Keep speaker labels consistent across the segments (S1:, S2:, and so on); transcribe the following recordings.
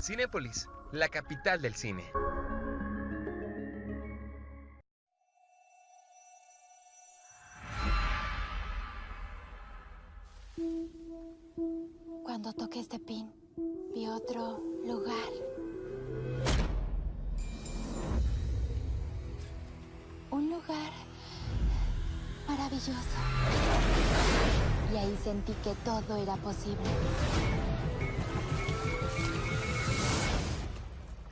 S1: Cinépolis, la capital del cine.
S2: Cuando toqué este pin, vi otro lugar. Un lugar maravilloso. Y ahí sentí que todo era posible.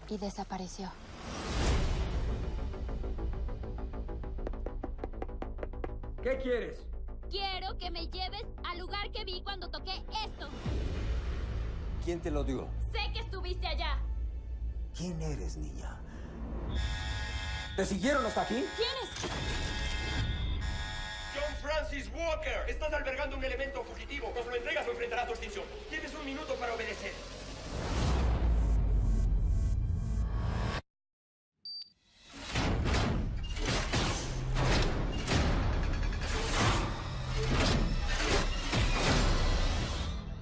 S2: Y desapareció.
S3: ¿Qué quieres?
S4: Quiero que me lleves al lugar que vi cuando toqué esto.
S3: ¿Quién te lo dio?
S4: Sé que estuviste allá.
S3: ¿Quién eres, niña? ¿Te siguieron hasta aquí?
S4: ¿Quién es?
S5: John Francis Walker, estás albergando un elemento fugitivo. Nos lo entregas o enfrentarás tu extinción. Tienes 1 minuto para obedecer.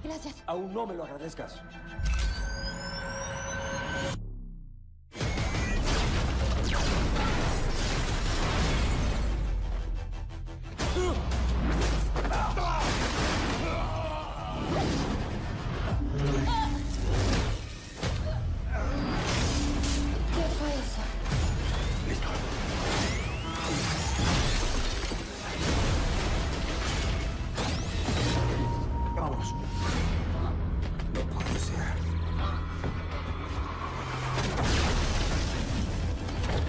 S2: Gracias.
S3: Aún no me lo agradezcas.
S2: ¿Qué fue eso?
S3: Listo. Vamos. No puede ser.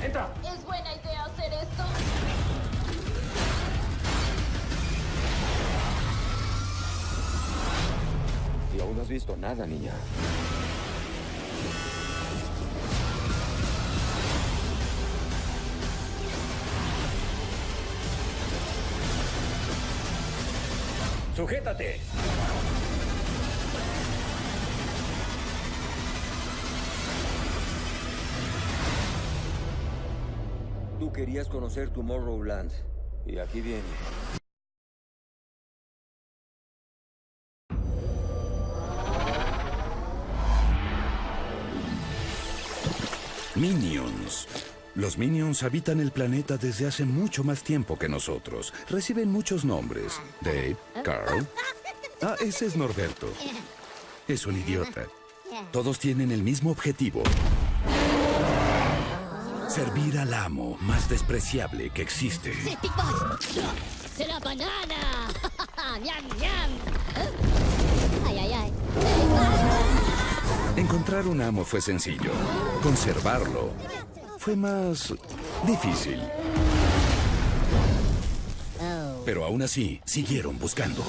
S3: ¡Entra!
S4: ¿Es buena idea hacer esto?
S3: Y aún no has visto nada, niña. ¡Sujétate! Tú querías conocer Tomorrowland. Y aquí viene.
S6: Minions. Los Minions habitan el planeta desde hace mucho más tiempo que nosotros. Reciben muchos nombres. Dave, Carl. Ah, ese es Norberto. Es un idiota. Todos tienen el mismo objetivo. Servir al amo más despreciable que existe.
S4: ¡Sí, Big Boss! ¡Se la banana! ¡Miam, miam! ¡Ay, ay, ay!
S6: Encontrar un amo fue sencillo. Conservarlo fue más difícil. Pero aún así, siguieron buscando.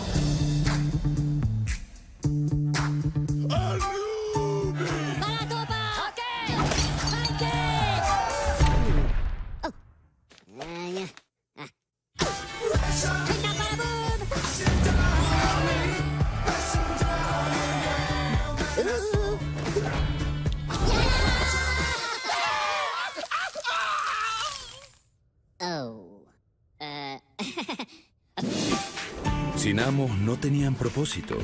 S4: ¡Para topa! ¡Ok! ¡Mike! ¡Venga, para boom!
S6: Sin amo no tenían propósito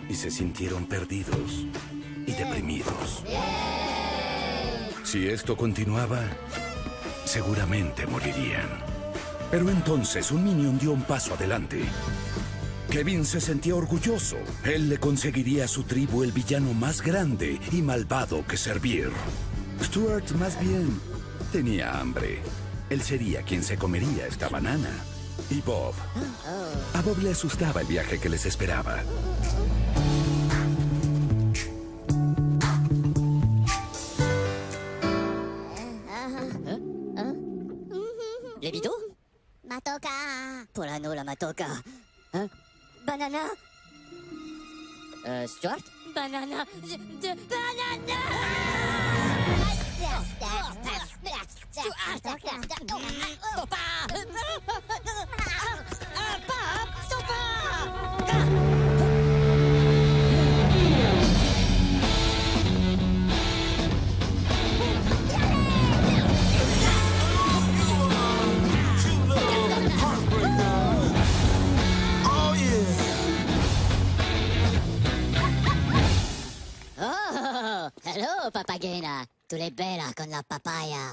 S6: y se sintieron perdidos y deprimidos. Si esto continuaba, seguramente morirían. Pero entonces un Minion dio un paso adelante. Kevin se sentía orgulloso. Él le conseguiría a su tribu el villano más grande y malvado que servir. Stuart más bien tenía hambre. Él sería quien se comería esta banana. Y Bob. A Bob le asustaba el viaje que les esperaba.
S7: Levito? Matoka. Polano la Matoka. Hein? Banana? Stuart?
S4: ¡Banana! ¡Banana! ¡Sopa!
S7: papagena. Tú le veras con la papaya.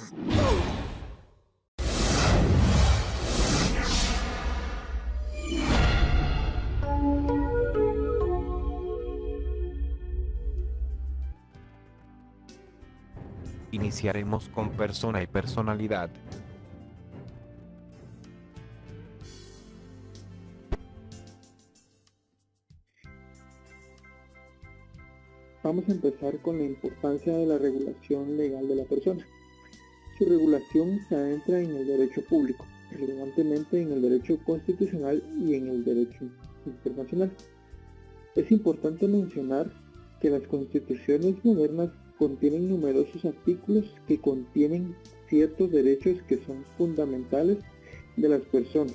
S8: Iniciaremos con persona y personalidad.
S9: Vamos a empezar con la importancia de la regulación legal de la persona. Su regulación se adentra en el derecho público, relevantemente en el derecho constitucional y en el derecho internacional. Es importante mencionar que las constituciones modernas contienen numerosos artículos que contienen ciertos derechos que son fundamentales de las personas,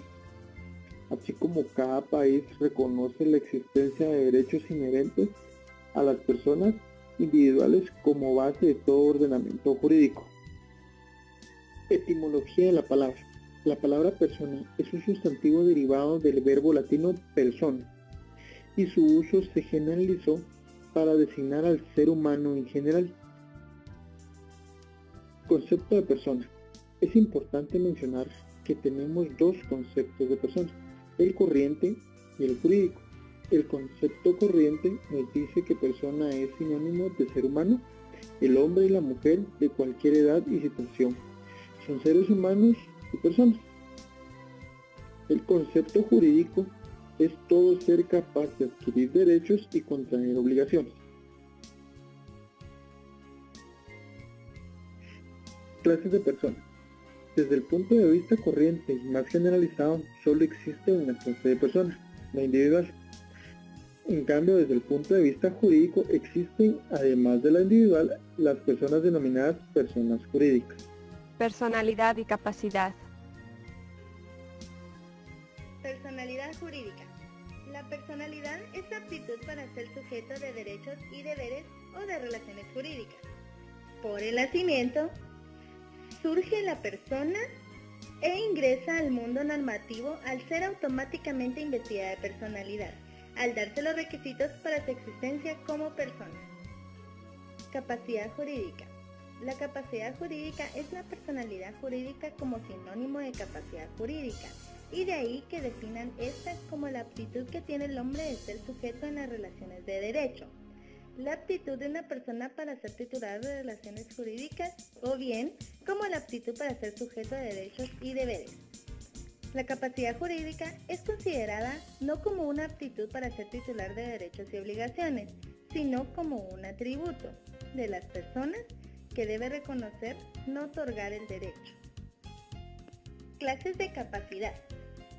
S9: así como cada país reconoce la existencia de derechos inherentes a las personas individuales como base de todo ordenamiento jurídico. Etimología de la palabra. La palabra persona es un sustantivo derivado del verbo latino persona, y su uso se generalizó para designar al ser humano en general. Concepto de persona. Es importante mencionar que tenemos dos conceptos de persona, el corriente y el jurídico. El concepto corriente nos dice que persona es sinónimo de ser humano. El hombre y la mujer de cualquier edad y situación son seres humanos y personas. El concepto jurídico es todo ser capaz de adquirir derechos y contraer obligaciones. Clases de personas. Desde el punto de vista corriente y más generalizado, solo existe una clase de persona, la individual. En cambio, desde el punto de vista jurídico, existen, además de la individual, las personas denominadas personas jurídicas.
S10: Personalidad y capacidad.
S11: Personalidad jurídica. La personalidad es la aptitud para ser sujeto de derechos y deberes o de relaciones jurídicas. Por el nacimiento, surge la persona e ingresa al mundo normativo al ser automáticamente investida de personalidad, al darse los requisitos para su existencia como persona. Capacidad jurídica. La capacidad jurídica es la personalidad jurídica como sinónimo de capacidad jurídica, y de ahí que definan esta como la aptitud que tiene el hombre de ser sujeto en las relaciones de derecho. La aptitud de una persona para ser titular de relaciones jurídicas, o bien como la aptitud para ser sujeto de derechos y deberes. La capacidad jurídica es considerada no como una aptitud para ser titular de derechos y obligaciones, sino como un atributo de las personas que debe reconocer, no otorgar el derecho. Clases de capacidad.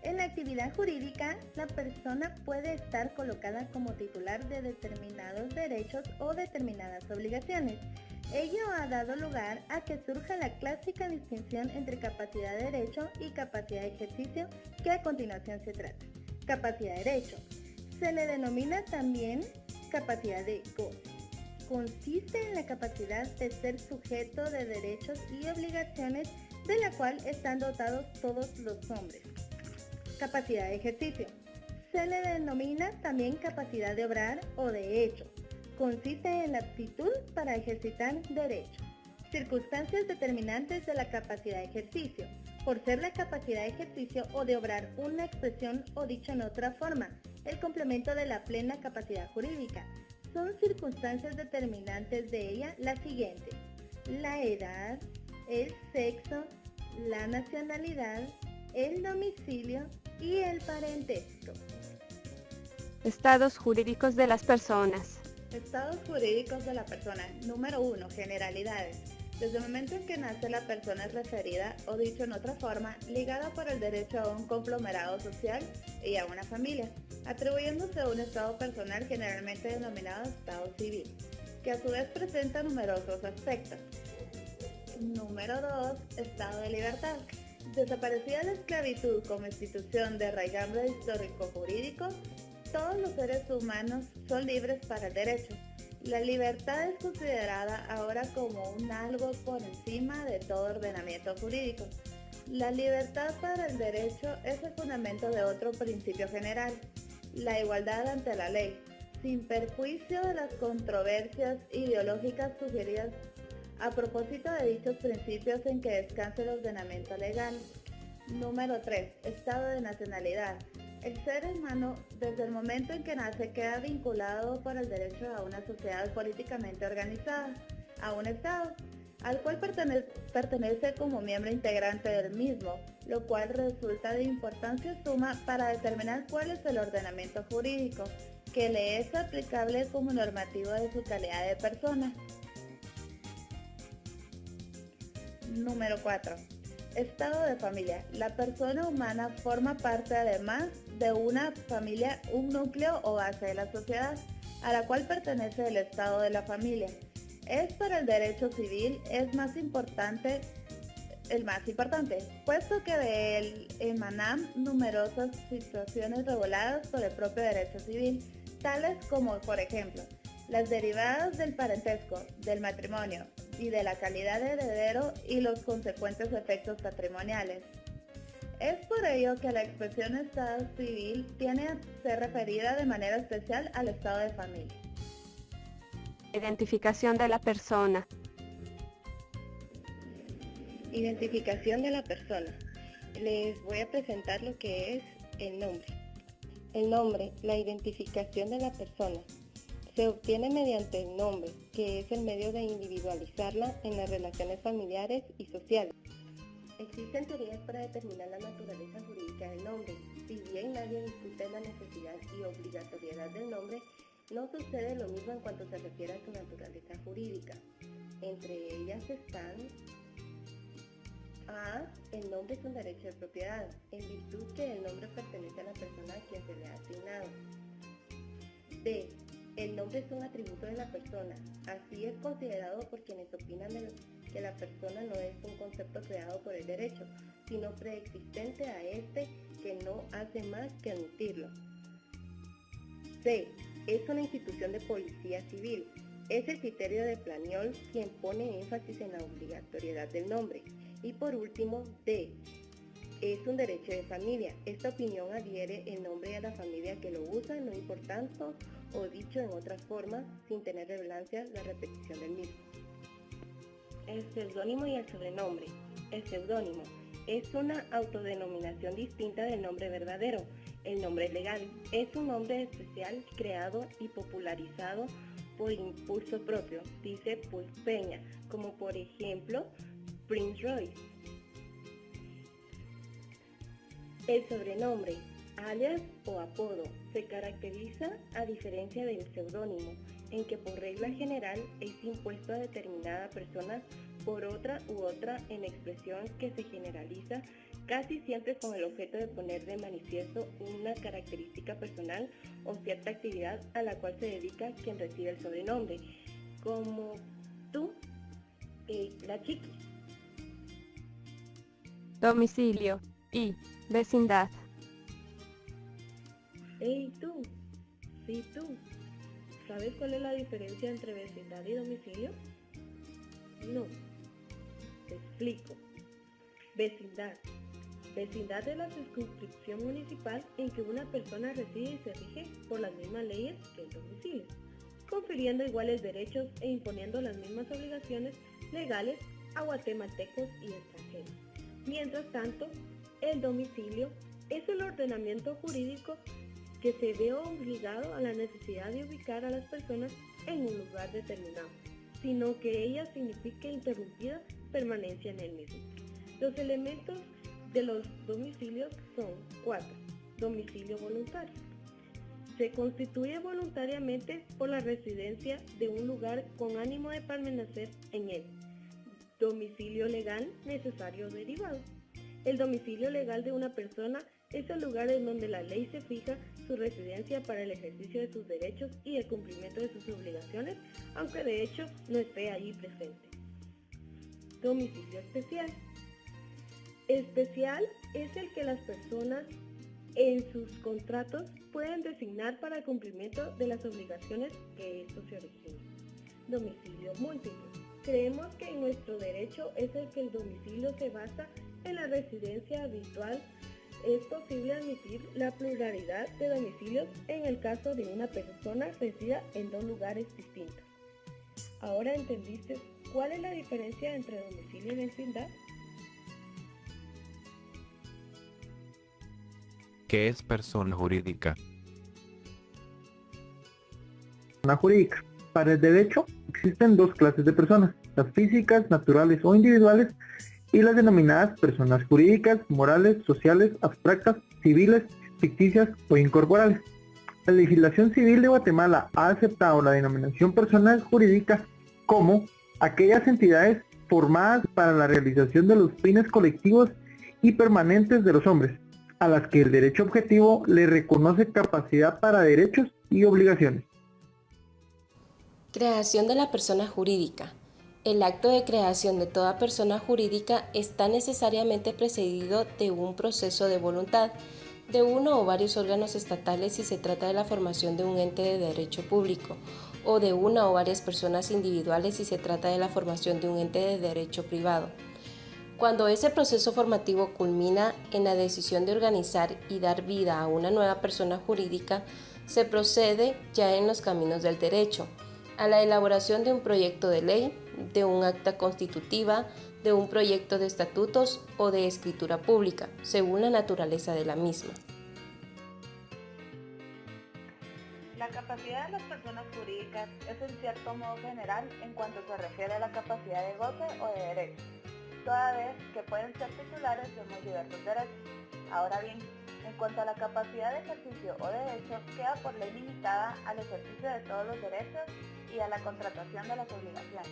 S11: En la actividad jurídica, la persona puede estar colocada como titular de determinados derechos o determinadas obligaciones. Ello ha dado lugar a que surja la clásica distinción entre capacidad de derecho y capacidad de ejercicio, que a continuación se trata. Capacidad de derecho. Se le denomina también capacidad de goce. Consiste en la capacidad de ser sujeto de derechos y obligaciones de la cual están dotados todos los hombres. Capacidad de ejercicio. Se le denomina también capacidad de obrar o de hecho. Consiste en la aptitud para ejercitar derecho. Circunstancias determinantes de la capacidad de ejercicio. Por ser la capacidad de ejercicio o de obrar una expresión o dicho en otra forma, el complemento de la plena capacidad jurídica. Son circunstancias determinantes de ella las siguientes: la edad, el sexo, la nacionalidad, el domicilio y el parentesco.
S10: Estados jurídicos de las personas.
S11: Estados jurídicos de la persona. Número 1. Generalidades. Desde el momento en que nace, la persona es referida, o dicho en otra forma, ligada por el derecho a un conglomerado social y a una familia, atribuyéndose a un estado personal generalmente denominado estado civil, que a su vez presenta numerosos aspectos. Número 2. Estado de libertad. Desaparecida la esclavitud como institución de raigambre histórico-jurídico, todos los seres humanos son libres para el derecho. La libertad es considerada ahora como un algo por encima de todo ordenamiento jurídico. La libertad para el derecho es el fundamento de otro principio general, la igualdad ante la ley. sin perjuicio de las controversias ideológicas sugeridas a propósito de dichos principios en que descansa el ordenamiento legal. Número 3. Estado de nacionalidad. El ser humano, desde el momento en que nace, queda vinculado por el derecho a una sociedad políticamente organizada, a un Estado, al cual pertenece como miembro integrante del mismo, lo cual resulta de importancia suma para determinar cuál es el ordenamiento jurídico que le es aplicable como normativo de su calidad de persona. Número 4. Estado de familia. La persona humana forma parte además de una familia, un núcleo o base de la sociedad, a la cual pertenece el estado de la familia. Es para el derecho civil el más importante, puesto que de él emanan numerosas situaciones reguladas por el propio derecho civil, tales como, por ejemplo, las derivadas del parentesco, del matrimonio y de la calidad de heredero y los consecuentes efectos patrimoniales. Es por ello que la expresión estado civil tiene a ser referida de manera especial al estado de familia.
S10: Identificación de la persona.
S12: Identificación de la persona. Les voy a presentar lo que es el nombre. El nombre, la identificación de la persona, se obtiene mediante el nombre, que es el medio de individualizarla en las relaciones familiares y sociales. Existen teorías para determinar la naturaleza jurídica del nombre. Si bien nadie discute la necesidad y obligatoriedad del nombre, no sucede lo mismo en cuanto se refiere a su naturaleza jurídica. Entre ellas están: A. El nombre es un derecho de propiedad, en virtud que el nombre pertenece a la persona a quien se le ha asignado. B. El nombre es un atributo de la persona, así es considerado por quienes opinan que la persona no es un concepto creado por el derecho, sino preexistente a este que no hace más que admitirlo. C. Es una institución de policía civil, es el criterio de Planiol quien pone énfasis en la obligatoriedad del nombre. Y por último, D. Es un derecho de familia. Esta opinión adhiere el nombre a la familia que lo usa, no importando o dicho en otras formas, sin tener relevancia la repetición del mismo. El seudónimo y el sobrenombre. El seudónimo es una autodenominación distinta del nombre verdadero. El nombre legal es un nombre especial creado y popularizado por impulso propio, dice Puig Peña, como por ejemplo Prince Royce. El sobrenombre, alias o apodo, se caracteriza a diferencia del seudónimo, en que por regla general es impuesto a determinada persona por otra u otra en expresión que se generaliza casi siempre con el objeto de poner de manifiesto una característica personal o cierta actividad a la cual se dedica quien recibe el sobrenombre, como tú, la chiquis.
S10: Domicilio y vecindad.
S12: Hey tú, sí tú, ¿sabes cuál es la diferencia entre vecindad y domicilio? No, te explico. Vecindad. Vecindad es la circunscripción municipal en que una persona reside y se rige por las mismas leyes que el domicilio, confiriendo iguales derechos e imponiendo las mismas obligaciones legales a guatemaltecos y extranjeros. Mientras tanto, el domicilio es el ordenamiento jurídico que se ve obligado a la necesidad de ubicar a las personas en un lugar determinado, sino que ella significa interrumpida permanencia en el mismo. Los elementos de los domicilios son 4. Domicilio voluntario. Se constituye voluntariamente por la residencia de un lugar con ánimo de permanecer en él. Domicilio legal necesario derivado. El domicilio legal de una persona es el lugar en donde la ley se fija su residencia para el ejercicio de sus derechos y el cumplimiento de sus obligaciones, aunque de hecho no esté allí presente. Domicilio especial. Especial es el que las personas en sus contratos pueden designar para el cumplimiento de las obligaciones que estos se originan. Domicilio múltiple. Creemos que en nuestro derecho es el que el domicilio se basa en la residencia habitual es posible admitir la pluralidad de domicilios en el caso de una persona resida en dos lugares distintos. ¿Ahora entendiste cuál es la diferencia entre domicilio y vecindad?
S8: ¿Qué es persona jurídica?
S9: Persona jurídica. Para el derecho existen dos clases de personas, las físicas, naturales o individuales, y las denominadas personas jurídicas, morales, sociales, abstractas, civiles, ficticias o incorporales. La legislación civil de Guatemala ha aceptado la denominación persona jurídica como aquellas entidades formadas para la realización de los fines colectivos y permanentes de los hombres, a las que el derecho objetivo le reconoce capacidad para derechos y obligaciones.
S13: Creación de la persona jurídica. El acto de creación de toda persona jurídica está necesariamente precedido de un proceso de voluntad de uno o varios órganos estatales si se trata de la formación de un ente de derecho público, o de una o varias personas individuales si se trata de la formación de un ente de derecho privado. Cuando ese proceso formativo culmina en la decisión de organizar y dar vida a una nueva persona jurídica, se procede ya en los caminos del derecho, a la elaboración de un proyecto de ley, de un acta constitutiva, de un proyecto de estatutos o de escritura pública, según la naturaleza de la misma.
S11: La capacidad de las personas jurídicas es en cierto modo general en cuanto se refiere a la capacidad de goce o de derecho, toda vez que pueden ser titulares de muy diversos derechos. Ahora bien, en cuanto a la capacidad de ejercicio o derecho, queda por ley limitada al ejercicio de todos los derechos y a la contratación de las obligaciones.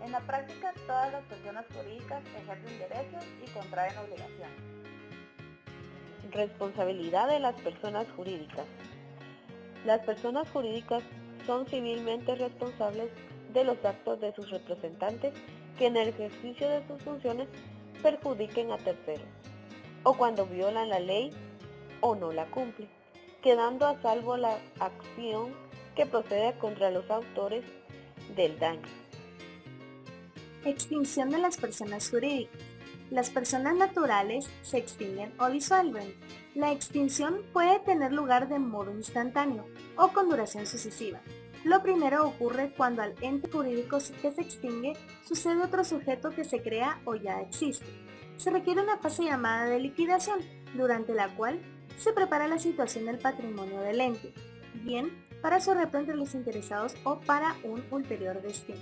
S11: En la práctica, todas las personas jurídicas ejercen derechos y contraen obligaciones.
S12: Responsabilidad de las personas jurídicas. Las personas jurídicas son civilmente responsables de los actos de sus representantes que en el ejercicio de sus funciones perjudiquen a terceros, o cuando violan la ley o no la cumplen, quedando a salvo la acción que procede contra los autores del daño.
S11: Extinción de las personas jurídicas. Las personas naturales se extinguen o disuelven. La extinción puede tener lugar de modo instantáneo o con duración sucesiva. Lo primero ocurre cuando al ente jurídico que se extingue sucede otro sujeto que se crea o ya existe. Se requiere una fase llamada de liquidación, durante la cual se prepara la situación del patrimonio del ente, bien para su arreglo entre los interesados o para un ulterior destino.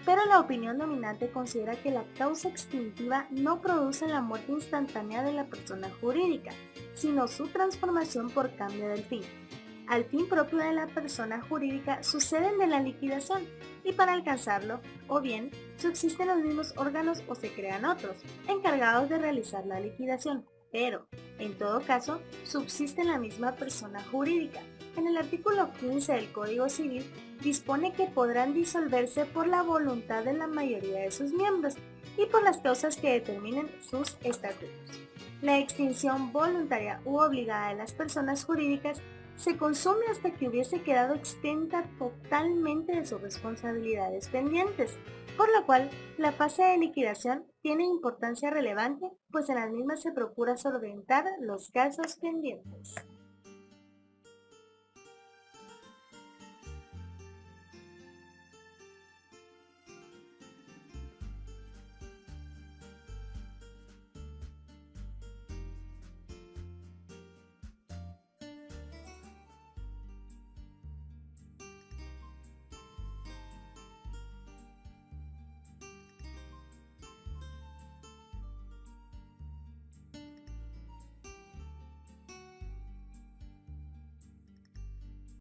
S11: Pero la opinión dominante considera que la causa extintiva no produce la muerte instantánea de la persona jurídica, sino su transformación por cambio del fin. Al fin propio de la persona jurídica suceden de la liquidación, y para alcanzarlo, o bien, subsisten los mismos órganos o se crean otros, encargados de realizar la liquidación, pero, en todo caso, subsiste la misma persona jurídica. En el artículo 15 del Código Civil dispone que podrán disolverse por la voluntad de la mayoría de sus miembros y por las causas que determinen sus estatutos. La extinción voluntaria u obligada de las personas jurídicas se consume hasta que hubiese quedado exenta totalmente de sus responsabilidades pendientes, por lo cual la fase de liquidación tiene importancia relevante, pues en las mismas se procura solventar los casos pendientes.